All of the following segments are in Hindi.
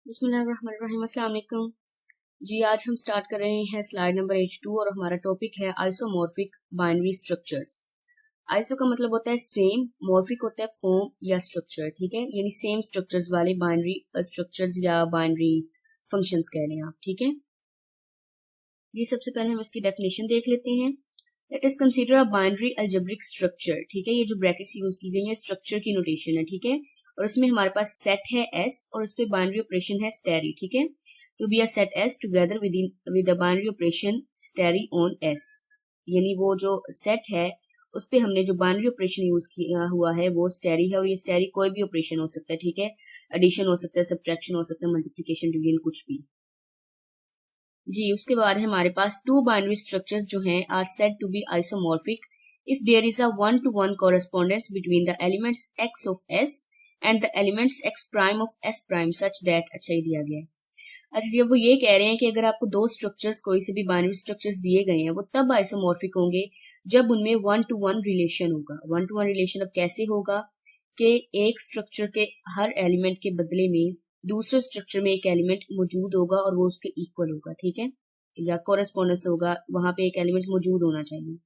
बिस्मिल्लाहिर्रहमानिर्रहीम। अस्सलाम वालेकुम जी। आज हम स्टार्ट कर रहे हैं स्लाइड नंबर H2 और हमारा टॉपिक है आइसोमॉर्फिक बाइनरी स्ट्रक्चर्स। आइसो का मतलब होता है सेम, मॉर्फिक होता है फॉर्म या स्ट्रक्चर, ठीक है, यानी सेम स्ट्रक्चर्स वाले बाइनरी स्ट्रक्चर्स या बाइनरी फंक्शंस कह रहे हैं आप, ठीक है। ये सबसे पहले हम इसकी डेफिनेशन देख लेते हैं। Let us consider a binary algebraic structure, ठीक है। ये जो ब्रैकेट्स यूज की गई है स्ट्रक्चर की नोटेशन है, ठीक है, और उसमें हमारे पास सेट है S और उस पे बाइनरी ऑपरेशन है स्टेरी, ठीक है। To be a set S together with a binary operation starry on S, यानी वो जो सेट है उस पे हमने जो बाइनरी ऑपरेशन यूज किया हुआ है वो स्टेरी है, और ये स्टेरी कोई भी ऑपरेशन हो सकता है, ठीक है। एडिशन हो सकता है, सब्ट्रैक्शन हो सकता है, मल्टीप्लिकेशन, डिवीजन, कुछ भी जी। उसके बाद हमारे पास टू बाइनरी स्ट्रक्चर्स जो हैं are said to be isomorphic if there is a one to one correspondence between the elements x of S and the elements x prime of S prime such that, अच्छा ही दिया गया है। अच्छा जी, अब वो ये कह रहे हैं कि अगर आपको दो स्ट्रक्चर्स, कोई से भी बाइनरी स्ट्रक्चर्स दिए गए हैं, वो तब आइसोमॉर्फिक होंगे जब उनमें वन टू वन रिलेशन होगा। वन टू वन रिलेशन अब कैसे होगा कि एक स्ट्रक्चर के हर एलिमेंट के बदले में दूसरे स्ट्रक्चर में एक एलिमेंट मौजूद होगा और वो उसके इक्वल होगा, ठीक है, या कोरेस्पोंडेंस होगा, वहां पे एक एलिमेंट मौजूद होना चाहिए।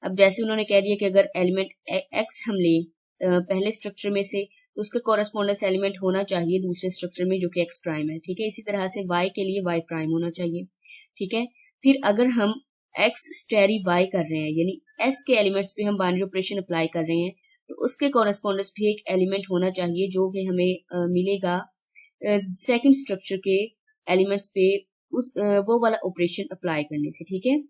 अब जैसे उन्होंने कह दिया कि अगर एलिमेंट एक्स हम ले पहले स्ट्रक्चर में से, तो उसका कोरेस्पोंडेंस एलिमेंट होना चाहिए दूसरे स्ट्रक्चर में जो कि एक्स प्राइम है, ठीक है। इसी तरह से वाई के लिए वाई प्राइम होना चाहिए, ठीक है। फिर अगर हम एक्स स्टेरी वाई कर रहे हैं, यानी एस के एलिमेंट्स पे हम बाइनरी ऑपरेशन अप्लाई कर रहे हैं, तो उसके कोरेस्पोंडेंस भी एक एलिमेंट होना चाहिए जो कि हमें मिलेगा सेकंड स्ट्रक्चर के एलिमेंट्स पे उस वो वाला ऑपरेशन अप्लाई करने से, ठीक है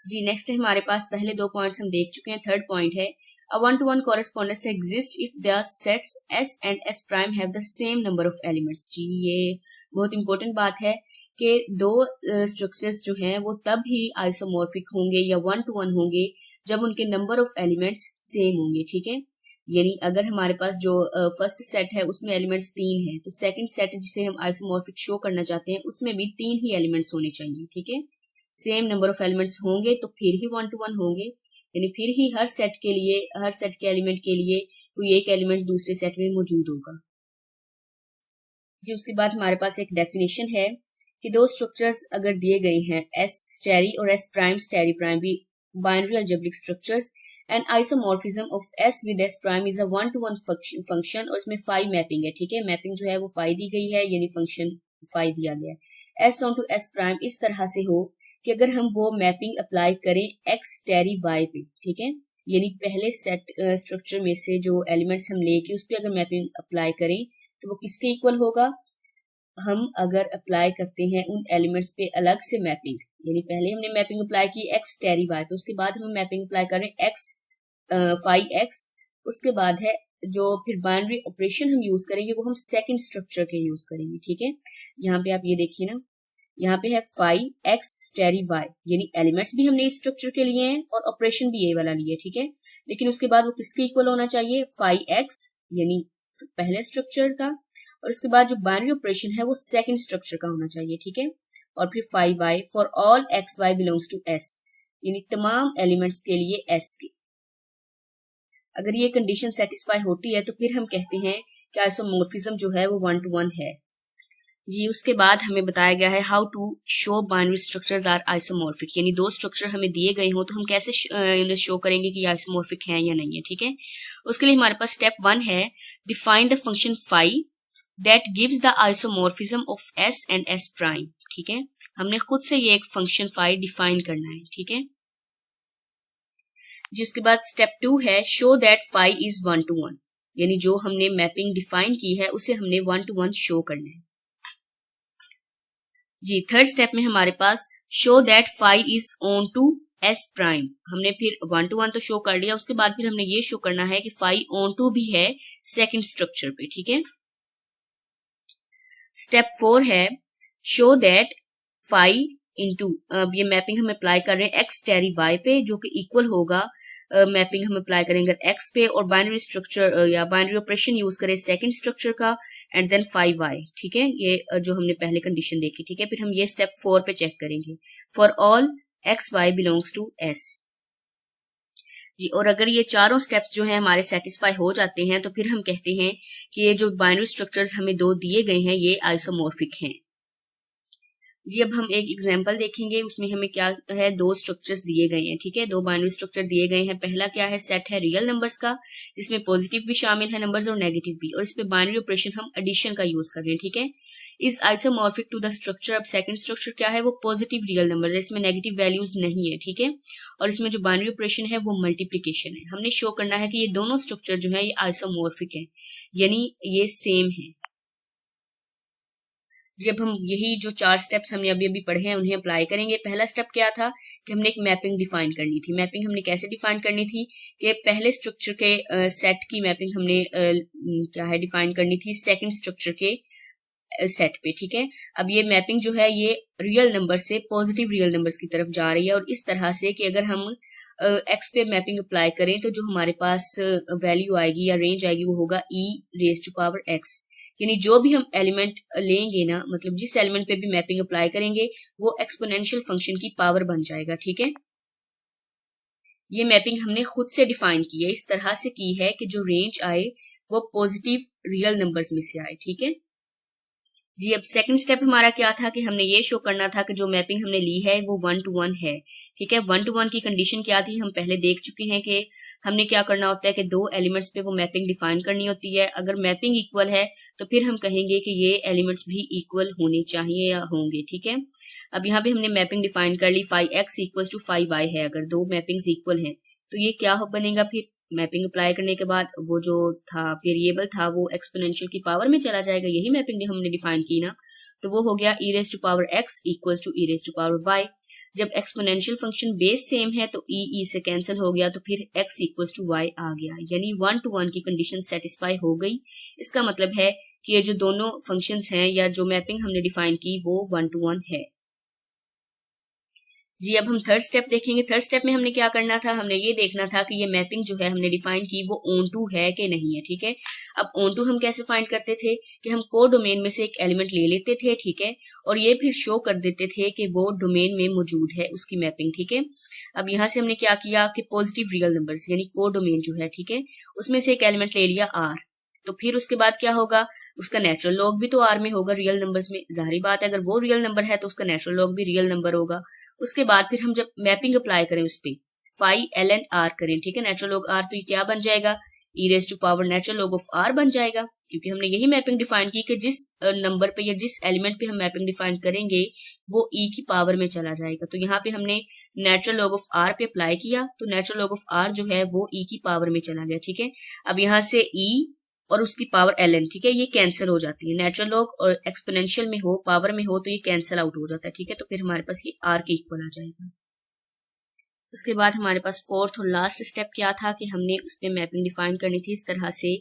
जी। नेक्स्ट है हमारे पास, पहले दो पॉइंट्स हम देख चुके हैं, थर्ड पॉइंट है a one to one correspondence exist if the sets S and S prime have the same number of elements. जी, ये बहुत इंपॉर्टेंट बात है कि दो स्ट्रक्चर्स जो हैं वो तब ही आइसोमॉर्फिक होंगे या वन टू वन होंगे जब उनके नंबर ऑफ एलिमेंट्स सेम होंगे, ठीक है। यानी अगर हमारे पास जो फर्स्ट सेट है उसमें एलिमेंट्स 3 हैं, तो सेकंड सेट जिसे हम आइसोमॉर्फिक शो करना चाहते हैं उसमें भी 3 ही एलिमेंट्स होने चाहिए, ठीक है। सेम नंबर ऑफ एलिमेंट्स होंगे तो फिर ही वन टू वन होंगे, यानी फिर ही हर सेट के लिए, हर सेट के एलिमेंट के लिए कोई एक एलिमेंट दूसरे सेट में मौजूद होगा जी। उसके बाद हमारे पास एक डेफिनेशन है कि दो स्ट्रक्चर्स अगर दिए गए हैं S स्टेरी और S प्राइम स्टेरी प्राइम भी binary algebraic structures and isomorphism of S with S prime is a one to one function, और इसमें फाई मैपिंग है, ठीक है। मैपिंग जो है वो फाई दी गई है, यानी फंक्शन फाई दिया गया है। S onto S prime इस तरह से हो कि अगर हम वो मैपिंग अप्लाई करें X टेरी Y पे, ठीक है, यानी पहले सेट स्ट्रक्चर में से जो एलिमेंट्स हम लेके उस पर अगर मैपिंग अप्लाई करें तो वो किसके इक्वल होगा। हम अगर अप्लाई करते हैं उन एलिमेंट्स पे अलग से मैपिंग, यानी पहले हमने मैपिंग अप्लाई की X टेरी Y पे, उसके बाद हम मैपिंग अप्लाई करें X फाई X, उसके बाद है जो फिर बाइनरी ऑपरेशन हम यूज करेंगे वो हम सेकंड स्ट्रक्चर के यूज करेंगे, ठीक है। यहाँ पे आप ये देखिए ना, यहाँ पे है फाई X स्टेरी Y, यानी एलिमेंट्स भी हमने इस स्ट्रक्चर के लिए हैं और ऑपरेशन भी ये वाला लिए, ठीक है। लेकिन उसके बाद वो किसके इक्वल होना चाहिए, फाई X यानी पहले स्ट्रक्चर का, और उसके बाद जो बाइनरी ऑपरेशन है वो सेकंड स्ट्रक्चर का होना चाहिए, ठीक है। और फिर phi Y for all x y belongs to S, यानी तमाम एलिमेंट्स के लिए S के। अगर ये कंडीशन सेटिस्फाई होती है तो फिर हम कहते हैं कि आइसोमॉर्फिज्म जो है वो वन टू वन है जी। उसके बाद हमें बताया गया है how to show binary structures are isomorphic, यानी दो स्ट्रक्चर हमें दिए गए हो तो हम कैसे इन्हें शो करेंगे कि आइसोमॉर्फिक हैं या नहीं है, ठीक है। उसके लिए हमारे पास स्टेप 1 है define the function phi that gives the isomorphism of S and S prime, ठीक है। हमने खुद से ये एक फंक्शन फाई डिफाइन करना है, ठीक है जी। उसके बाद स्टेप 2 है show that phi is one to one, यानी जो हमने मैपिंग डिफाइन की है उसे हमने वन टू वन शो करना है जी। थर्ड स्टेप में हमारे पास show that phi is onto S prime, हमने फिर वन टू वन तो शो कर लिया, उसके बाद फिर हमने ये शो करना है कि फाई ऑन टू भी है सेकंड स्ट्रक्चर पे, ठीक है। स्टेप 4 है शो दैट फाई इंटू, अब ये मैपिंग हम अप्लाई कर रहे हैं X टेरी Y पे जो कि इक्वल होगा मैपिंग हम अप्लाई करेंगे X पे और बाइनरी स्ट्रक्चर या बाइनरी ऑपरेशन यूज करें सेकंड स्ट्रक्चर का एंड देन फाई Y, ठीक है। ये जो हमने पहले कंडीशन देखी, ठीक है। फिर हम ये स्टेप 4 पे चेक करेंगे for all X Y belongs to S जी, और अगर ये चारों स्टेप्स जो हैं हमारे सेटिस्फाई हो जाते हैं तो फिर हम कहते हैं कि ये जो बाइनरी स्ट्रक्चर्स हमें दो दिए गए हैं ये आइसोमॉर्फिक हैं। जी, अब हम एक एग्जांपल देखेंगे, उसमें हमें क्या है, दो स्ट्रक्चर्स दिए गए हैं, ठीक है, दो बाइनरी स्ट्रक्चर दिए गए हैं। पहला क्या है, सेट है रियल नंबर्स का, जिसमें पॉजिटिव भी शामिल है नंबर्स और नेगेटिव भी, और इस पे बाइनरी ऑपरेशन हम एडिशन का यूज कर रहे हैं, ठीक है। Is isomorphic to the structure. अब सेकंड स्ट्रक्चर क्या है, वो पॉजिटिव रियल नंबर है, इसमें नेगेटिव वैल्यूज नहीं है, ठीक है, और इसमें जो बाइनरी ऑपरेशन है वो मल्टीप्लीकेशन है। हमने शो करना है कि ये दोनों स्ट्रक्चर जो है ये आइसोमॉर्फिक है, यानी ये सेम है। जब हम यही जो चार स्टेप्स हमने अभी अभी पढ़े हैं उन्हें अप्लाई करेंगे। पहला स्टेप क्या था कि हमने एक मैपिंग डिफाइन करनी थी। मैपिंग हमने कैसे डिफाइन करनी थी कि पहले स्ट्रक्चर के सेट की मैपिंग हमने क्या है डिफाइन करनी थी सेकंड स्ट्रक्चर के सेट पे, ठीक है। अब ये मैपिंग जो है ये रियल नंबर से पॉजिटिव रियल नंबर्स की तरफ जा रही है, और इस तरह से कि अगर हम एक्स पे मैपिंग अप्लाई करें तो जो हमारे पास वैल्यू आएगी या रेंज आएगी वो होगा e raise to power x, यानी जो भी हम एलिमेंट लेंगे ना, मतलब जिस एलिमेंट पे भी मैपिंग अप्लाई करेंगे वो एक्सपोनेंशियल फंक्शन की पावर बन जाएगा, ठीक है। ये मैपिंग हमने खुद से डिफाइन की है, इस तरह से की है कि जो रेंज आए वो पॉजिटिव रियल नंबर्स में से आए, ठीक है जी। अब सेकंड स्टेप हमारा क्या था कि हमने ये शो करना था कि जो मैपिंग हमने ली है वो 1 to 1 है, ठीक है। 1 to 1 की कंडीशन क्या थी हम पहले देख चुके हैं कि हमने क्या करना होता है कि दो एलिमेंट्स पे वो मैपिंग डिफाइन करनी होती है। अगर मैपिंग इक्वल है तो फिर हम कहेंगे कि ये एलिमेंट्स भी इक्वल होने चाहिए या होंगे, ठीक है। अब यहाँ पे हमने मैपिंग डिफाइन कर ली, 5x इक्वल टू 5y है। अगर दो मैपिंग्स इक्वल हैं तो ये क्या बनेगा, फिर मैपिंग अप्लाई करने के बाद वो जो था वेरिएबल था वो एक्सपोनेंशियल की पावर में चला जाएगा। यही मैपिंग हमने डिफाइन की ना, तो वो हो गया e raise to power x equal to e raise to power y। जब एक्सपोनेंशियल फंक्शन बेस सेम है तो e से कैंसिल हो गया, तो फिर x इक्वल टू y आ गया, यानी 1 to 1 की कंडीशन सेटिस्फाई हो गई। इसका मतलब है कि ये जो दोनों फंक्शंस हैं या जो मैपिंग हमने डिफाइन की वो 1 to 1 है जी। अब हम थर्ड स्टेप देखेंगे। थर्ड स्टेप में हमने क्या करना था, हमने ये देखना था कि ये मैपिंग जो है हमने डिफाइन की वो ऑन टू है कि नहीं है, ठीक है। अब ऑन टू हम कैसे फाइंड करते थे कि हम को डोमेन में से एक एलिमेंट ले लेते थे, ठीक है, और ये फिर शो कर देते थे कि वो डोमेन में मौजूद है उसकी मैपिंग, ठीक है। अब यहाँ से हमने क्या किया कि पॉजिटिव रियल नंबर्स यानी को डोमेन जो है, ठीक है, उसमें से एक एलिमेंट ले लिया r, तो फिर उसके बाद क्या होगा, उसका नेचुरल लॉग भी तो आर में होगा रियल नंबर्स में, जाहिर बात है अगर वो रियल नंबर है तो उसका नेचुरल लॉग भी रियल नंबर होगा। उसके बाद फिर हम जब मैपिंग अप्लाई करें उस पर फाई ln r करें, ठीक है, नेचुरल लॉग r, तो ये क्या बन जाएगा, e raise to power natural log of r बन जाएगा, क्योंकि हमने यही मैपिंग डिफाइन की कि जिस नंबर पे या जिस एलिमेंट पे हम मैपिंग डिफाइन करेंगे वो e की पावर में चला जाएगा। तो यहाँ पे हमने नेचुरल लॉग ऑफ r पे अप्लाई किया तो नेचुरल लॉग ऑफ r जो है वो e की पावर में चला गया, ठीक है। अब यहाँ से e और उसकी पावर ln, ठीक है, ये कैंसिल हो जाती है। नेचुरल लॉग और एक्सपोनेंशियल में हो, पावर में हो तो ये कैंसिल आउट हो जाता है, ठीक है, तो फिर हमारे पास ये r के इक्वल आ जाएगा। उसके बाद हमारे पास फोर्थ और लास्ट स्टेप क्या था कि हमने उस पर मैपिंग डिफाइन करनी थी इस तरह से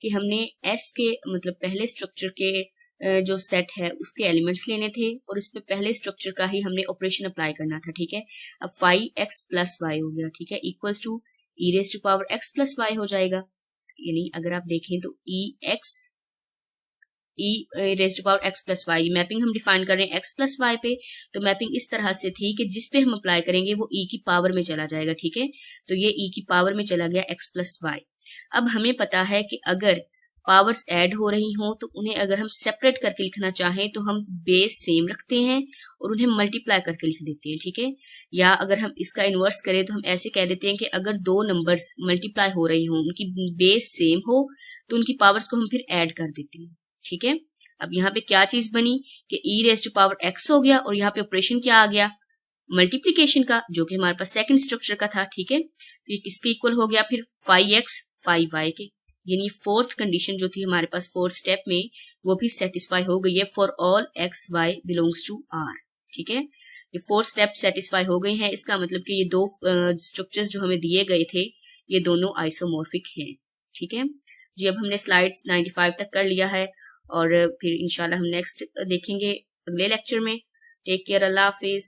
कि हमने s के मतलब पहले स्ट्रक्चर के जो सेट है उसके एलिमेंट्स लेने थे और उस पर पहले स्ट्रक्चर का ही हमने ऑपरेशन अप्लाई करना था, ठीक है। अब 5x प्लस वाई हो गया, ठीक है, equals to e raise to power x plus y हो जाएगा, यानी अगर आप देखें तो e raise to power x plus y mapping हम डिफाइन कर रहे हैं x प्लस वाई पे, तो मैपिंग इस तरह से थी कि जिस पे हम अप्लाई करेंगे वो e की पावर में चला जाएगा, ठीक है, तो ये e की पावर में चला गया x प्लस वाई। अब हमें पता है कि अगर पावर्स ऐड हो रही हों तो उन्हें अगर हम सेपरेट करके लिखना चाहें तो हम बेस सेम रखते हैं और उन्हें मल्टीप्लाई करके लिख देते हैं, ठीक है, या अगर हम इसका इन्वर्स करें तो हम ऐसे कह देते हैं कि अगर दो नंबर्स मल्टीप्लाई हो रही हों उनकी बेस सेम हो तो उनकी पावर्स को हम फिर ऐड कर देते हैं, ठीक है। अब यहाँ पे क्या चीज बनी कि e raise to power x हो गया और यहाँ पे ऑपरेशन क्या आ गया, मल्टीप्लीकेशन का, जो कि हमारे पास सेकंड स्ट्रक्चर का था, ठीक है, तो ये किसके इक्वल हो गया फिर 5x 5y के, यानी फोर्थ कंडीशन जो थी हमारे पास फोर्थ स्टेप में वो भी सेटिस्फाई हो गई है for all x y belongs to r, ठीक है, ये फोर्थ स्टेप सेटिस्फाई हो गई है। इसका मतलब कि ये दो स्ट्रक्चर्स जो हमें दिए गए थे ये दोनों आइसोमॉर्फिक हैं, ठीक है जी। अब हमने स्लाइड्स 95 तक कर लिया है और फिर इंशाल्लाह हम नेक्स्ट देखेंगे अगले लेक्चर में। टेक केयर, अल्लाह हाफिज।